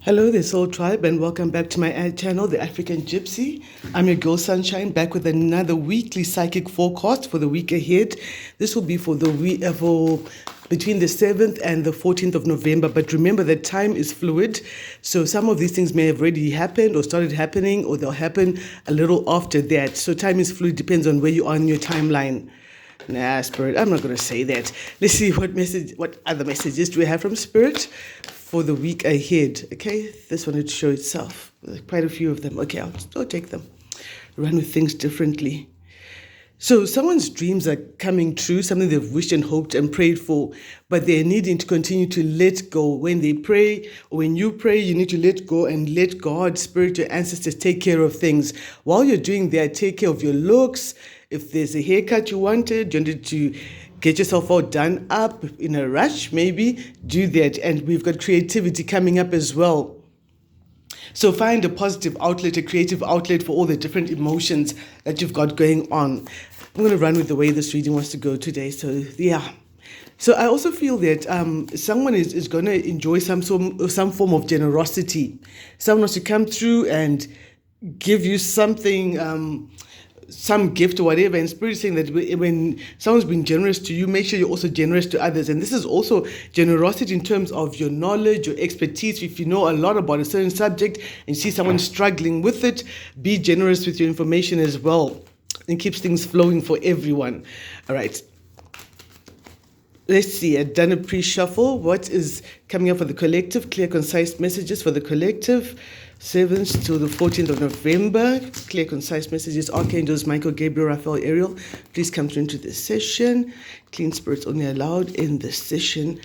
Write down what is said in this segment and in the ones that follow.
Hello there, Soul Tribe, and welcome back to my ad channel, The African Gypsy. I'm your girl Sunshine, back with another weekly psychic forecast for the week ahead. This will be for the week for between the 7th and the 14th of November. But remember that time is fluid, so some of these things may have already happened or started happening, or they'll happen a little after that. So time is fluid, depends on where you are in your timeline. Nah, Spirit, I'm not going to say that. Let's see what other messages do we have from Spirit for the week ahead. Okay, this one would show itself. Quite a few of them. Okay, I'll still take them. Run with things differently. So someone's dreams are coming true, something they've wished and hoped and prayed for, but they're needing to continue to let go. When they pray, or when you pray, you need to let go and let God, Spirit, your ancestors take care of things. While you're doing that, take care of your looks. If there's a haircut you wanted to get yourself all done up in a rush, maybe do that. And we've got creativity coming up as well. So find a positive outlet, a creative outlet for all the different emotions that you've got going on. I'm going to run with the way this reading wants to go today. So yeah. So I also feel that someone is going to enjoy some form of generosity. Someone wants to come through and give you something, some gift or whatever, and Spirit is saying that when someone's been generous to you, make sure you're also generous to others. And this is also generosity in terms of your knowledge, your expertise. If you know a lot about a certain subject and see someone struggling with it, be generous with your information as well, and keeps things flowing for everyone. All right. Let's see, I've done a pre-shuffle. What is coming up for the collective? Clear, concise messages for the collective. 7th to the 14th of November. Clear, concise messages. Archangels Michael, Gabriel, Raphael, Ariel, please come through into this session. Clean spirits only allowed in this session.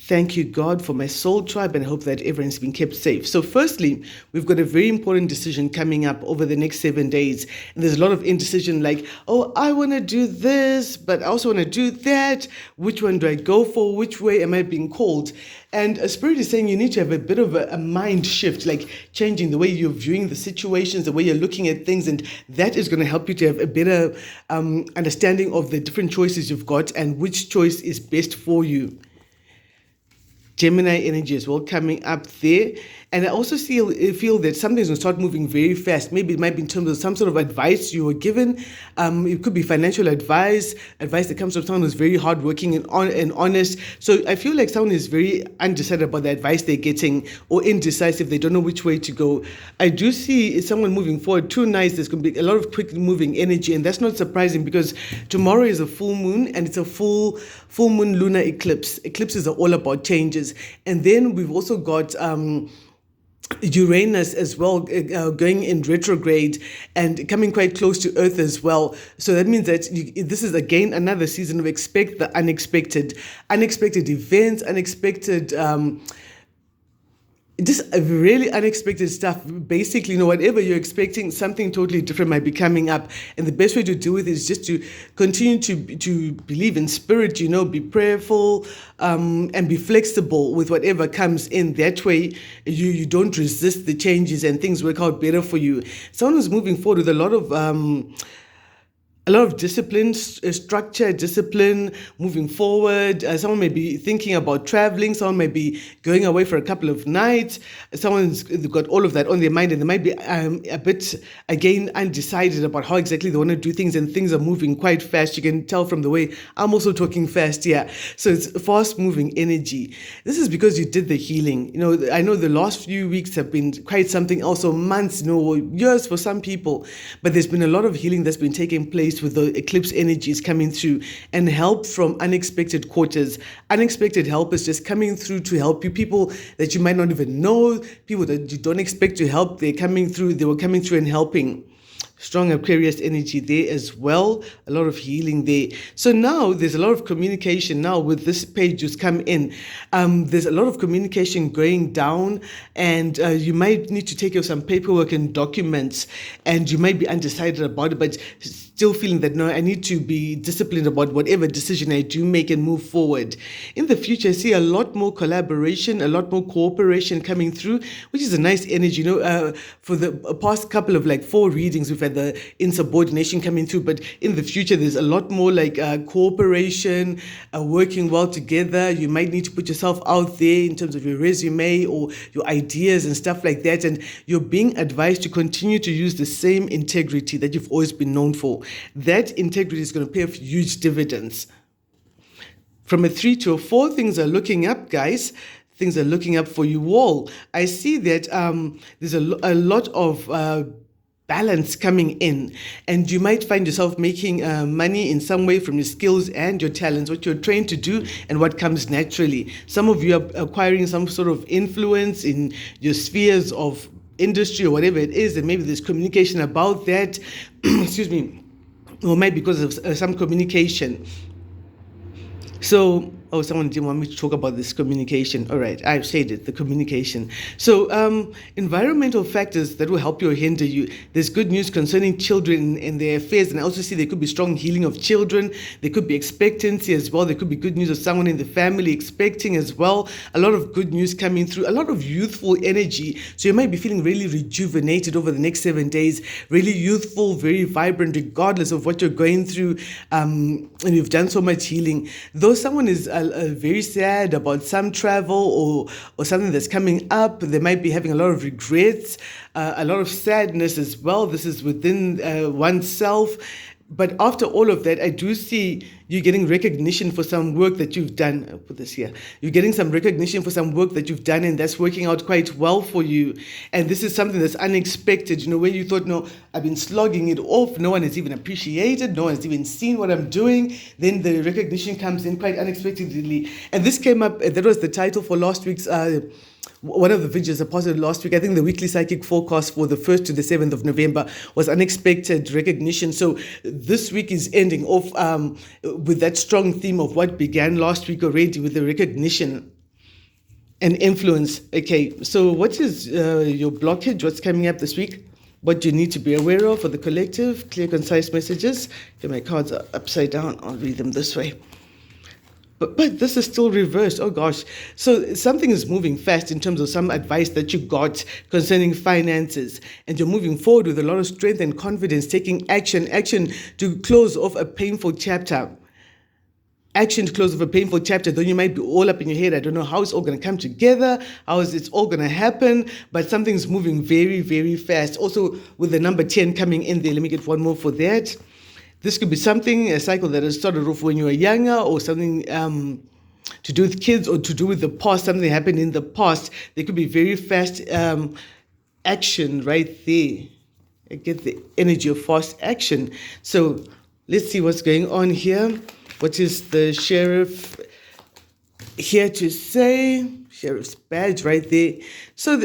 Thank you, God, for my soul tribe, and I hope that everyone's been kept safe. So firstly, we've got a very important decision coming up over the next 7 days. And there's a lot of indecision like, oh, I want to do this, but I also want to do that. Which one do I go for? Which way am I being called? And a Spirit is saying you need to have a bit of a mind shift, like changing the way you're viewing the situations, the way you're looking at things. And that is going to help you to have a better understanding of the different choices you've got and which choice is best for you. Gemini energy as well coming up there. And I also feel that something's going to start moving very fast. Maybe it might be in terms of some sort of advice you were given. It could be financial advice that comes from someone who's very hardworking and honest. So I feel like someone is very undecided about the advice they're getting, or indecisive. They don't know which way to go. I do see someone moving forward too nice. There's going to be a lot of quick moving energy, and that's not surprising because tomorrow is a full moon, and it's a full moon lunar eclipse. Eclipses are all about changes. And then we've also got Uranus as well, going in retrograde and coming quite close to Earth as well. So that means that this is again another season of expect the unexpected events, unexpected just really unexpected stuff. Basically, whatever you're expecting, something totally different might be coming up. And the best way to deal with it is just to continue to believe in Spirit, be prayerful, and be flexible with whatever comes in. That way, you don't resist the changes and things work out better for you. Someone who's moving forward with a lot of discipline, structure, discipline, moving forward. Someone may be thinking about traveling. Someone may be going away for a couple of nights. Someone's got all of that on their mind, and they might be a bit, again, undecided about how exactly they want to do things, and things are moving quite fast. You can tell from the way I'm also talking fast, yeah. So it's fast-moving energy. This is because you did the healing. I know the last few weeks have been quite something, also months, years for some people, but there's been a lot of healing that's been taking place with the eclipse energies coming through, and help from unexpected quarters. Unexpected help is just coming through to help you. People that you might not even know, people that you don't expect to help, they're coming through. They were coming through and helping. Strong Aquarius energy there as well. A lot of healing there. So now there's a lot of communication now with this page who's come in. There's a lot of communication going down, and you might need to take care of some paperwork and documents, and you might be undecided about it, but still feeling that, no, I need to be disciplined about whatever decision I do make and move forward. In the future, I see a lot more collaboration, a lot more cooperation coming through, which is a nice energy. For the past couple of 4 readings, we've had the insubordination coming through. But in the future, there's a lot more like cooperation, working well together. You might need to put yourself out there in terms of your resume or your ideas and stuff like that. And you're being advised to continue to use the same integrity that you've always been known for. That integrity is going to pay off huge dividends. From a 3 to a 4, things are looking up, guys. Things are looking up for you all. I see that there's a lot of balance coming in, and you might find yourself making money in some way from your skills and your talents, what you're trained to do and what comes naturally. Some of you are acquiring some sort of influence in your spheres of industry or whatever it is, and maybe there's communication about that. Excuse me. Or maybe because of some communication. So, someone didn't want me to talk about this communication. All right, I've said it, the communication. So, environmental factors that will help you or hinder you. There's good news concerning children and their affairs, and I also see there could be strong healing of children. There could be expectancy as well. There could be good news of someone in the family expecting as well. A lot of good news coming through, a lot of youthful energy. So you might be feeling really rejuvenated over the next 7 days, really youthful, very vibrant, regardless of what you're going through, and you've done so much healing. Though someone is very sad about some travel or something that's coming up, they might be having a lot of regrets, a lot of sadness as well. This is within oneself. But after all of that, I do see you getting recognition for some work that you've done. I'll put this here. You're getting some recognition for some work that you've done, and that's working out quite well for you. And this is something that's unexpected. When you thought, no, I've been slogging it off, no one has even appreciated, no one has even seen what I'm doing, then the recognition comes in quite unexpectedly. And this came up, that was the title for last week's one of the videos I posted last week. I think the weekly psychic forecast for the 1st to the 7th of November was unexpected recognition. So this week is ending off with that strong theme of what began last week already with the recognition and influence. Okay, so what is your blockage? What's coming up this week? What do you need to be aware of for the collective? Clear, concise messages. Okay, my cards are upside down. I'll read them this way. But this is still reversed. Oh gosh. So something is moving fast in terms of some advice that you got concerning finances. And you're moving forward with a lot of strength and confidence, taking action to close off a painful chapter. Action to close off a painful chapter. Though you might be all up in your head. I don't know how it's all going to come together. How is it all going to happen? But something's moving very, very fast. Also with the number 10 coming in there. Let me get one more for that. This could be something, a cycle that has started off when you were younger, or something to do with kids, or to do with the past, something happened in the past. There could be very fast action right there. I get the energy of fast action. So let's see what's going on here. What is the sheriff here to say? Sheriff's badge right there. So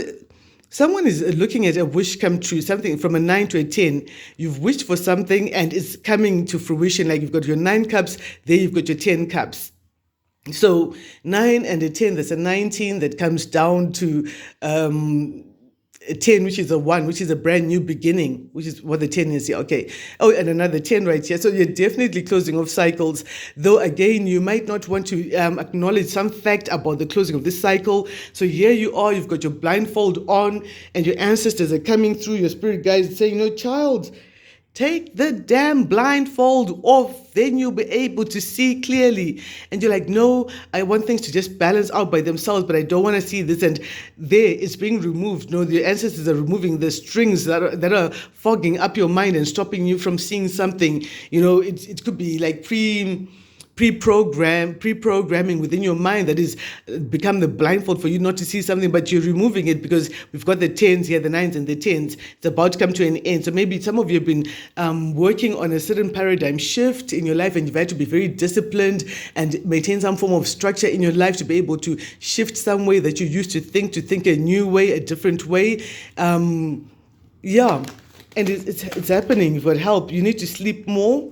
someone is looking at a wish come true, something from a 9 to a 10. You've wished for something and it's coming to fruition. Like you've got your 9 cups, there you've got your 10 cups. So 9 and a 10, that's a 19 that comes down to a 10, which is a 1, which is a brand new beginning, which is what the 10 is here. Okay. Oh, and another 10 right here. So you're definitely closing off cycles. Though, again, you might not want to acknowledge some fact about the closing of this cycle. So here you are, you've got your blindfold on, and your ancestors are coming through, your spirit guides saying, child, take the damn blindfold off, then you'll be able to see clearly. And you're like, no, I want things to just balance out by themselves, but I don't want to see this. And there, it's being removed. No, the ancestors are removing the strings that are fogging up your mind and stopping you from seeing something. It could be like pre-programming within your mind that is become the blindfold for you not to see something, but you're removing it because we've got the 10s here, the 9s and the 10s. It's about to come to an end. So maybe some of you have been working on a certain paradigm shift in your life, and you've had to be very disciplined and maintain some form of structure in your life to be able to shift some way that you used to think a new way, a different way. And it's happening. You've got help. You need to sleep more.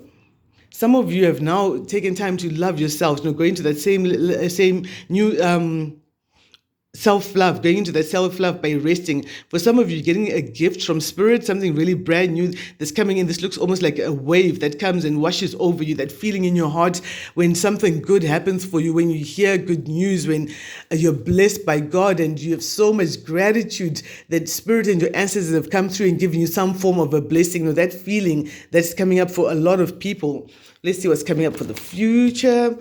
Some of you have now taken time to love yourselves, going to that same new self-love, going into that self-love by resting. For some of you, getting a gift from spirit, something really brand new that's coming in. This looks almost like a wave that comes and washes over you, that feeling in your heart when something good happens for you, when you hear good news, when you're blessed by God and you have so much gratitude that spirit and your ancestors have come through and given you some form of a blessing, or that feeling that's coming up for a lot of people. Let's see what's coming up for the future.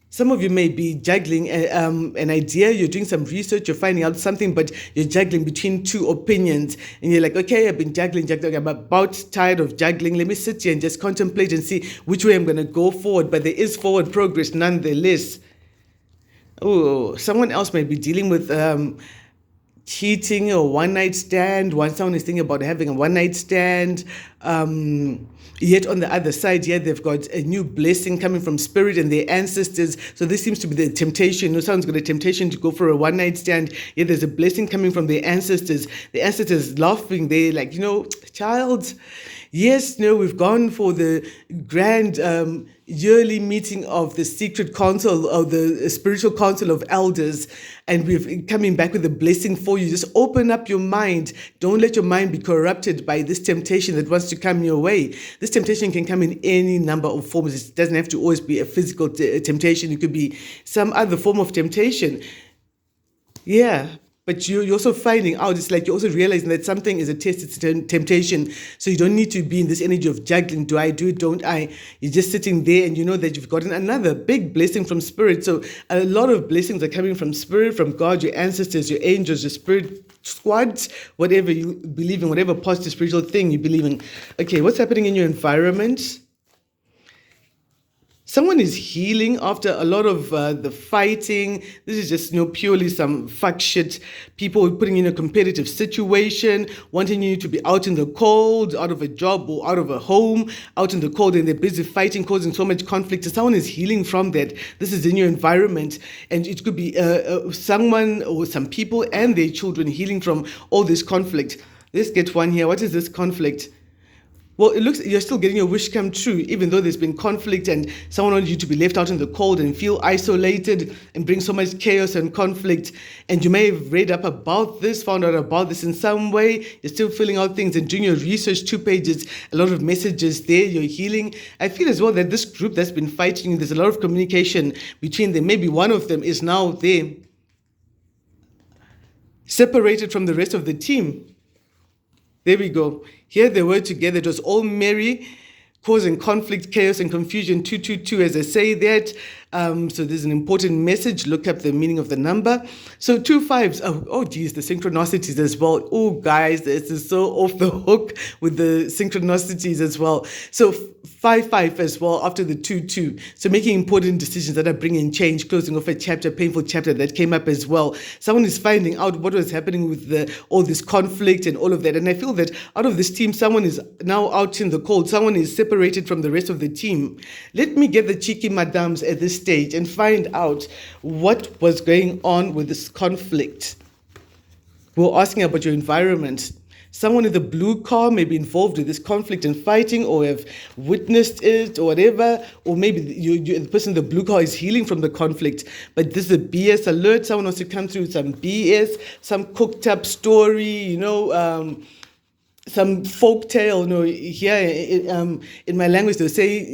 Some of you may be juggling an idea, you're doing some research, you're finding out something, but you're juggling between two opinions. And you're like, okay, I've been juggling, I'm about tired of juggling. Let me sit here and just contemplate and see which way I'm going to go forward. But there is forward progress nonetheless. Oh, someone else may be dealing with cheating or one night stand. Someone is thinking about having a one night stand. Yet on the other side, they've got a new blessing coming from spirit and their ancestors. So this seems to be the temptation. Someone's got a temptation to go for a one night stand. Yet there's a blessing coming from their ancestors. The ancestors laughing. They're like, child, yes, we've gone for the grand yearly meeting of the secret council, of the spiritual council of elders, and we're coming back with a blessing for you. Just open up your mind. Don't let your mind be corrupted by this temptation that wants to come your way. This temptation can come in any number of forms. It doesn't have to always be a physical temptation. It could be some other form of temptation. Yeah. But you're also finding out, it's like you're also realizing that something is a test, it's a temptation. So you don't need to be in this energy of juggling. Do I do it? Don't I? You're just sitting there and you know that you've gotten another big blessing from spirit. So a lot of blessings are coming from spirit, from God, your ancestors, your angels, your spirit squads, whatever you believe in, whatever positive spiritual thing you believe in. Okay, what's happening in your environment? Someone is healing after a lot of the fighting. This is just purely some fuck shit. People putting you in a competitive situation, wanting you to be out in the cold, out of a job or out of a home, out in the cold, and they're busy fighting, causing so much conflict. So someone is healing from that. This is in your environment, and it could be someone or some people and their children healing from all this conflict. Let's get one here. What is this conflict? Well, it looks you're still getting your wish come true, even though there's been conflict and someone wants you to be left out in the cold and feel isolated and bring so much chaos and conflict. And you may have read up about this, found out about this in some way. You're still filling out things and doing your research, 2 pages, a lot of messages there, you're healing. I feel as well that this group that's been fighting, there's a lot of communication between them. Maybe one of them is now there, separated from the rest of the team. There we go. Here they were together. It was all merry, causing conflict, chaos, and confusion. 222, as I say that. So there's an important message. Look up the meaning of the number. So 2 5s. Oh, geez, the synchronicities as well. Oh, guys, this is so off the hook with the synchronicities as well. So 5 as well after the 2 So making important decisions that are bringing change, closing off a chapter, painful chapter that came up as well. Someone is finding out what was happening with all this conflict and all of that. And I feel that out of this team, someone is now out in the cold. Someone is separated from the rest of the team. Let me get the cheeky madams at this stage and find out what was going on with this conflict. We're asking about your environment. Someone in the blue car may be involved with this conflict and fighting, or have witnessed it, or whatever. Or maybe the person in the blue car is healing from the conflict. But this is a BS alert. Someone wants to come through with some BS, some cooked up story, some folk tale, here in my language they'll say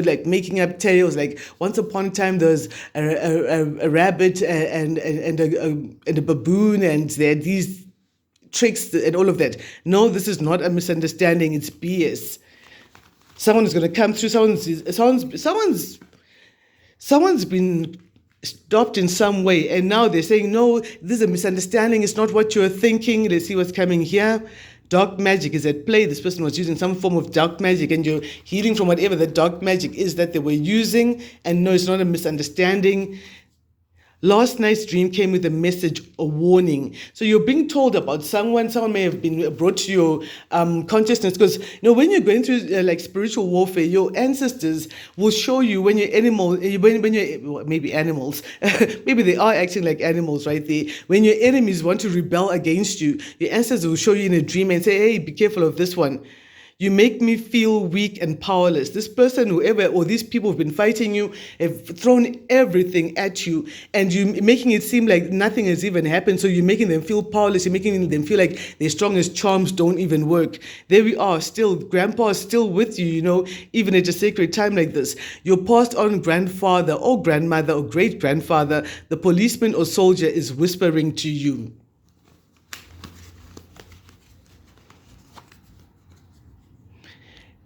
like making up tales. Like once upon a time there was a rabbit and a baboon, and there are these tricks and all of that. No, this is not a misunderstanding, it's BS. Someone is going to come through, someone's been stopped in some way, and now they're saying, no, this is a misunderstanding, it's not what you're thinking. Let's see what's coming here. Dark magic is at play. This person was using some form of dark magic, and you're healing from whatever the dark magic is that they were using. And no, it's not a misunderstanding. Last night's dream came with a message, a warning. So you're being told about someone may have been brought to your consciousness, because when you're going through like spiritual warfare, your ancestors will show you when you're maybe animals, maybe they are acting like animals right there. When your enemies want to rebel against you, your ancestors will show you in a dream and say, hey, be careful of this one. You make me feel weak and powerless. This person, whoever, or these people who've been fighting you, have thrown everything at you, and you're making it seem like nothing has even happened. So you're making them feel powerless. You're making them feel like their strongest charms don't even work. There we are, still, grandpa is still with you, even at a sacred time like this. Your passed on grandfather or grandmother or great grandfather, the policeman or soldier, is whispering to you.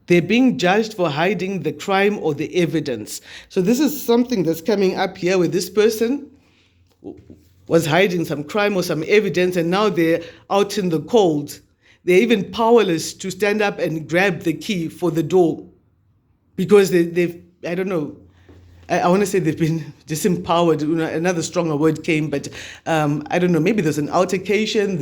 They're being judged for hiding the crime or the evidence. So this is something that's coming up here where this person was hiding some crime or some evidence, and now they're out in the cold. They're even powerless to stand up and grab the key for the door because they've, I don't know, I want to say they've been disempowered. Another stronger word came, but I don't know, maybe there's an altercation,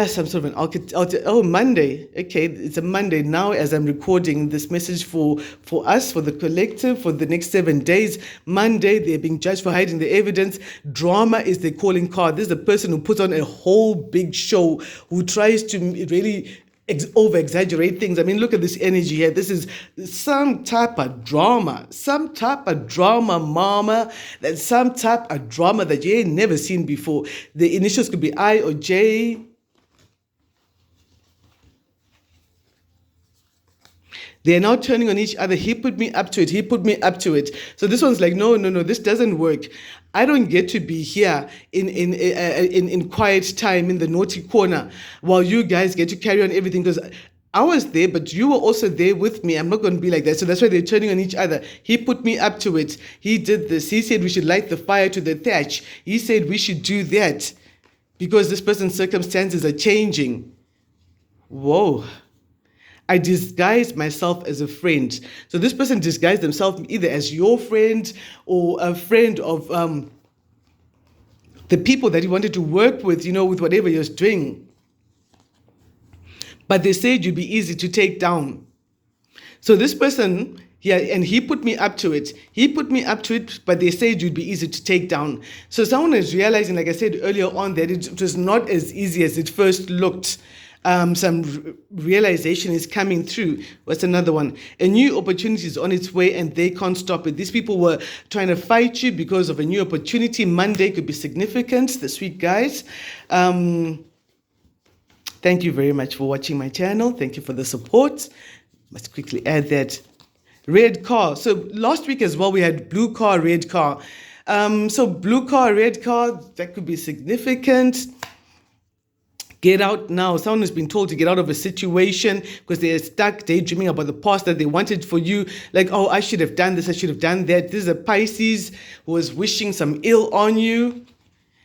some sort of an Monday. Okay, it's a Monday now as I'm recording this message for us, for the collective, for the next 7 days. Monday, they're being judged for hiding the evidence. Drama is the calling card. This is the person who puts on a whole big show, who tries to really over-exaggerate things. I mean, look at this energy here. This is some type of drama, mama. That's some type of drama that you ain't never seen before. The initials could be I or J. They're now turning on each other. He put me up to it. He put me up to it. So this one's like, no, this doesn't work. I don't get to be here in quiet time in the naughty corner while you guys get to carry on everything, because I was there, but you were also there with me. I'm not going to be like that. So that's why they're turning on each other. He put me up to it. He did this. He said we should light the fire to the thatch. He said we should do that because this person's circumstances are changing. Whoa. I disguised myself as a friend. So this person disguised themselves either as your friend or a friend of the people that he wanted to work with, with whatever you're doing. But they said you'd be easy to take down. So this person, and he put me up to it. But they said you'd be easy to take down. So someone is realizing, like I said earlier on, that it was not as easy as it first looked. Some realization is coming through. What's another one? A new opportunity is on its way and they can't stop it. These people were trying to fight you because of a new opportunity. Monday could be significant this week, guys. Thank you very much for watching my channel. Thank you for the support. Let's quickly add that. Red car. So last week as well, we had blue car, red car. So blue car, red car, that could be significant. Get out now. Someone has been told to get out of a situation because they're stuck daydreaming about the past that they wanted for you. Like, oh, I should have done this. I should have done that. This is a Pisces who was wishing some ill on you.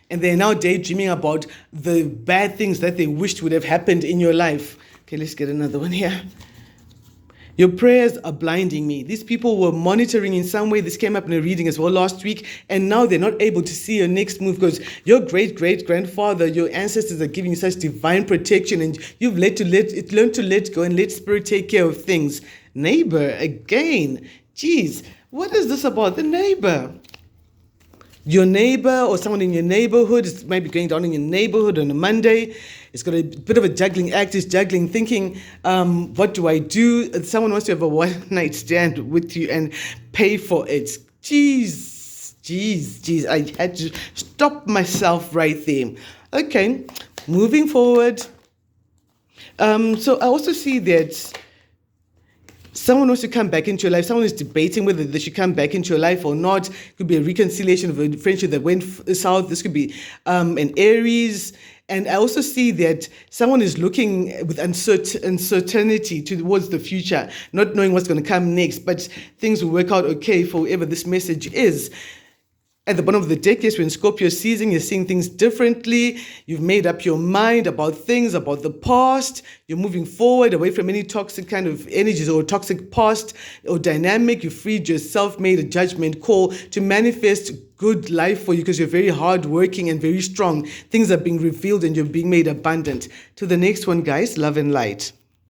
And they're now daydreaming about the bad things that they wished would have happened in your life. Okay, let's get another one here. Your prayers are blinding me. These people were monitoring in some way. This came up in a reading as well last week. And now they're not able to see your next move because your great-great-grandfather, your ancestors are giving you such divine protection. And you've learned to let go and let spirit take care of things. Neighbor, again. Geez, what is this about the neighbor? Your neighbor or someone in your neighborhood is maybe going down in your neighborhood on a Monday. It's got a bit of a juggling act. It's juggling, thinking, what do I do? Someone wants to have a one-night stand with you and pay for it. Jeez. I had to stop myself right there. Okay, moving forward. So I also see that someone wants to come back into your life. Someone is debating whether they should come back into your life or not. It could be a reconciliation of a friendship that went south. This could be an Aries. And I also see that someone is looking with uncertainty towards the future, not knowing what's going to come next, but things will work out okay for whoever this message is. At the bottom of the deck, yes, when Scorpio season, you're seeing things differently. You've made up your mind about things, about the past. You're moving forward away from any toxic kind of energies or toxic past or dynamic. You freed yourself, made a judgment call to manifest good life for you because you're very hardworking and very strong. Things are being revealed and you're being made abundant. To the next one, guys, love and light.